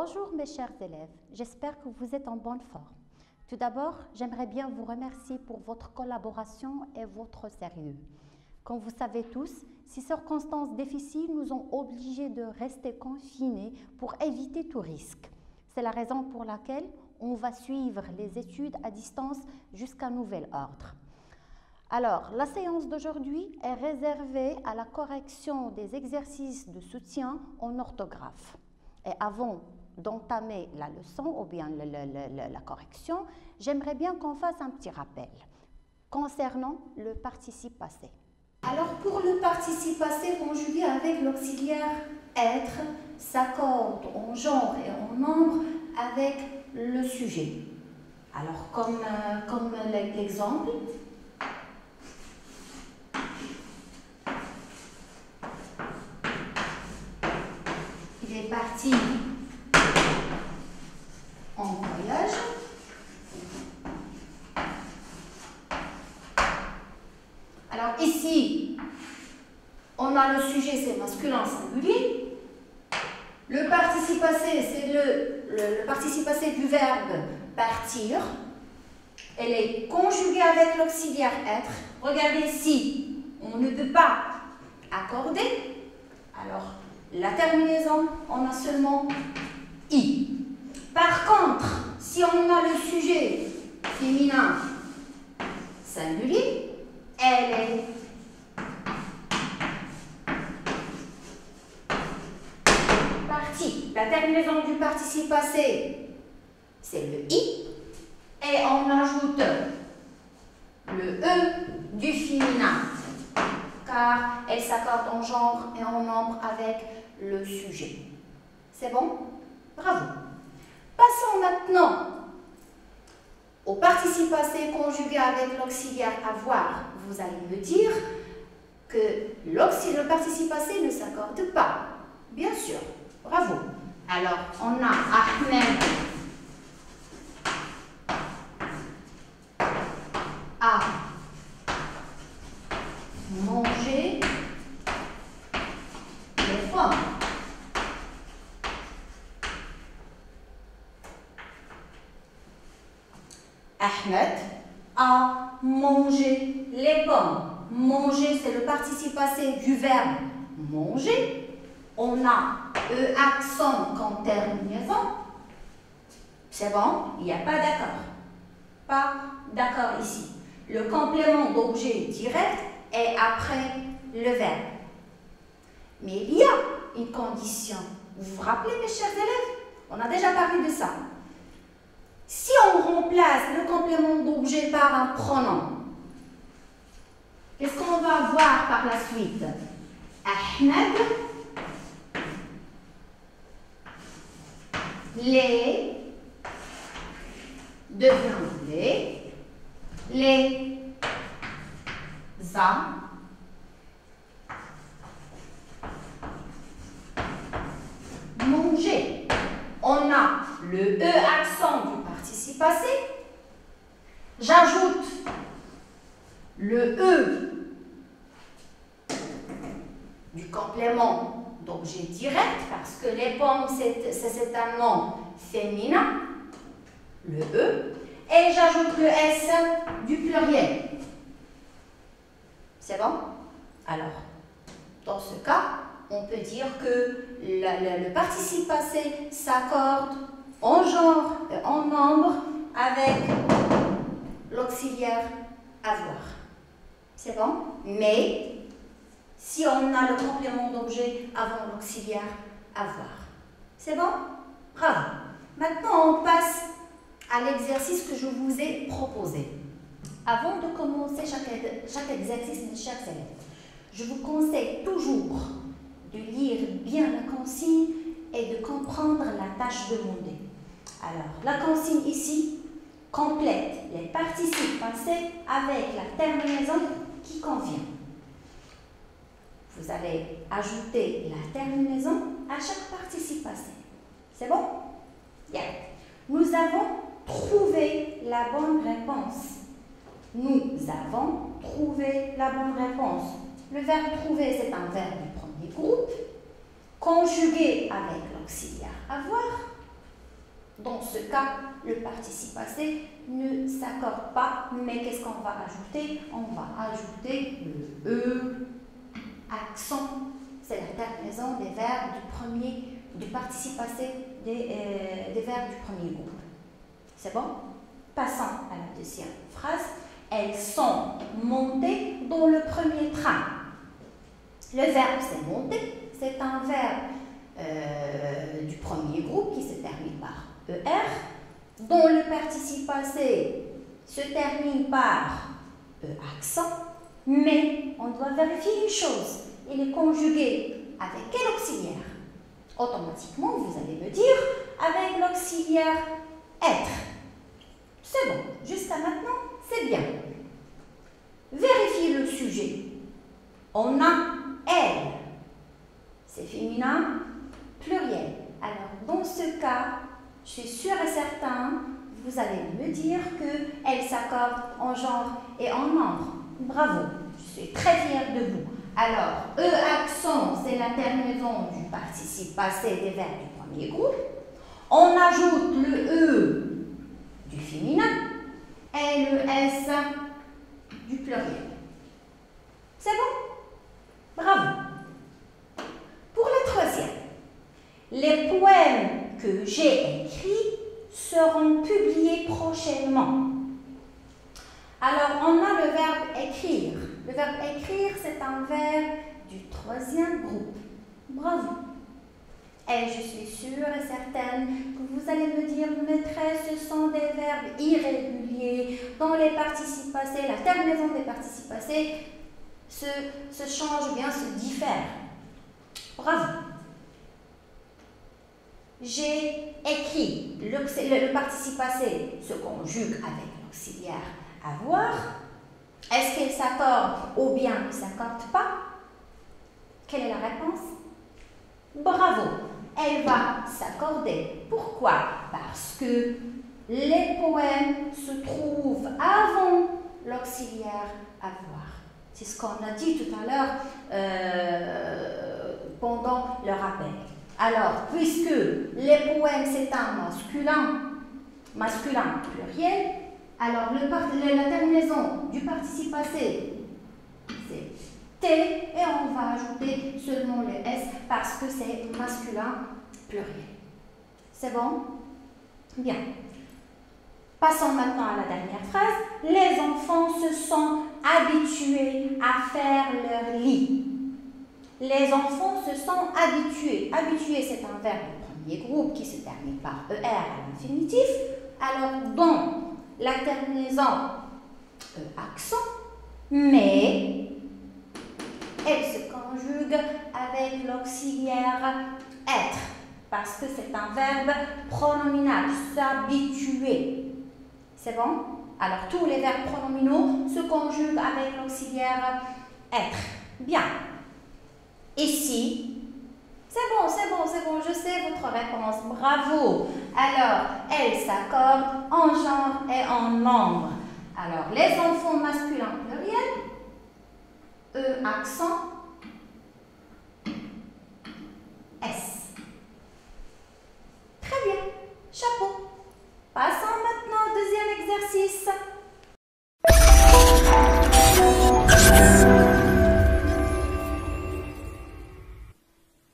Bonjour mes chers élèves, j'espère que vous êtes en bonne forme. Tout d'abord, j'aimerais bien vous remercier pour votre collaboration et votre sérieux. Comme vous savez tous, ces circonstances difficiles nous ont obligés de rester confinés pour éviter tout risque. C'est la raison pour laquelle on va suivre les études à distance jusqu'à nouvel ordre. Alors, la séance d'aujourd'hui est réservée à la correction des exercices de soutien en orthographe. Et avant d'entamer la leçon ou bien la correction, j'aimerais bien qu'on fasse un petit rappel concernant le participe passé. Alors, pour le participe passé conjugué avec l'auxiliaire être, s'accorde en genre et en nombre avec le sujet. Alors, comme l'exemple, il est parti en voyage. Alors ici, on a le sujet, c'est masculin singulier. Le participe passé, c'est le participe passé du verbe partir. Elle est conjuguée avec l'auxiliaire être. Regardez ici, on ne peut pas accorder. Alors, la terminaison, on a seulement i. Par contre, si on a le sujet féminin singulier, elle est partie. La terminaison du participe passé, c'est le i. Et on ajoute le e du féminin, car elle s'accorde en genre et en nombre avec le sujet. C'est bon? Bravo. Passons maintenant au participe passé conjugué avec l'auxiliaire avoir. Vous allez me dire que le participe passé ne s'accorde pas. Bien sûr. Bravo. Alors, on a Ahmed a mangé les pommes. Ahmed a mangé les pommes. Manger, c'est le participe passé du verbe manger. On a E accent comme terminaison. C'est bon? Il n'y a pas d'accord. Pas d'accord ici. Le complément d'objet direct est après le verbe. Mais il y a une condition. Vous vous rappelez, mes chers élèves? On a déjà parlé de ça. Si on remplace le complément d'objet par un pronom, qu'est-ce qu'on va voir par la suite? Ahmed les devient les a mangé. On a le E accent du participe passé. J'ajoute le E du complément d'objet direct parce que les pommes, c'est un nom féminin. Le E. Et j'ajoute le S du pluriel. C'est bon? Alors, dans ce cas, on peut dire que le participe passé s'accorde en genre et en nombre avec l'auxiliaire avoir. C'est bon? Mais si on a le complément d'objet avant l'auxiliaire avoir. C'est bon? Bravo. Maintenant, on passe à l'exercice que je vous ai proposé. Avant de commencer chaque exercice, mes chers élèves, je vous conseille toujours de lire bien la consigne et de comprendre la tâche demandée. Alors, la consigne ici complète les participes passés avec la terminaison qui convient. Vous allez ajouter la terminaison à chaque participe passé. C'est bon? Bien. Nous avons trouvé la bonne réponse. Nous avons trouvé la bonne réponse. Le verbe trouver, c'est un verbe du premier groupe, conjugué avec l'auxiliaire avoir. Dans ce cas, le participe passé ne s'accorde pas, mais qu'est-ce qu'on va ajouter? On va ajouter le E, accent, c'est la terminaison des verbes du participe passé des verbes du premier groupe. C'est bon? Passons à la deuxième phrase. Elles sont montées dans le premier train. Le verbe c'est monter, c'est un verbe du premier groupe qui se termine par ER, dont le participe passé se termine par E accent, mais on doit vérifier une chose, il est conjugué avec quel auxiliaire? Automatiquement, vous allez me dire avec l'auxiliaire être. C'est bon, jusqu'à maintenant, c'est bien. Vérifiez le sujet. On a elle. C'est féminin, pluriel. Alors, dans ce cas, je suis sûre et certain, vous allez me dire qu'elle s'accorde en genre et en nombre. Bravo, je suis très fière de vous. Alors, E accent, c'est la terminaison du participe passé des verbes du premier groupe. On ajoute le E du féminin et le S du pluriel. C'est bon? Bravo. Pour le troisième, les poèmes que j'ai écrits seront publiés prochainement. Alors, on a le verbe écrire. Le verbe écrire, c'est un verbe du troisième groupe. Bravo. Et je suis sûre et certaine que vous allez me dire, maîtresse, ce sont des verbes irréguliers dont les participes passés, la terminaison des participes passés se change ou bien se diffère. Bravo. J'ai écrit, le participe passé se conjugue avec l'auxiliaire avoir. Est-ce qu'elle s'accorde ou bien ne s'accorde pas? Quelle est la réponse? Bravo, elle va s'accorder. Pourquoi? Parce que les poèmes se trouvent avant l'auxiliaire avoir. C'est ce qu'on a dit tout à l'heure pendant le rappel. Alors, puisque les poèmes c'est un masculin pluriel, alors la terminaison du participe passé c'est T et on va ajouter seulement le S parce que c'est masculin pluriel. C'est bon? Bien. Passons maintenant à la dernière phrase. Les enfants se sont habitués à faire leur lit. Les enfants se sont habitués. Habitués, c'est un verbe du premier groupe qui se termine par ER à l'infinitif. Alors, dans la terminaison accent, mais elle se conjugue avec l'auxiliaire être, parce que c'est un verbe pronominal, s'habituer. C'est bon? Alors, tous les verbes pronominaux se conjuguent avec l'auxiliaire être. Bien. Ici, c'est bon, je sais votre réponse. Bravo. Alors, elle s'accorde en genre et en nombre. Alors, les enfants masculins pluriels, E accent,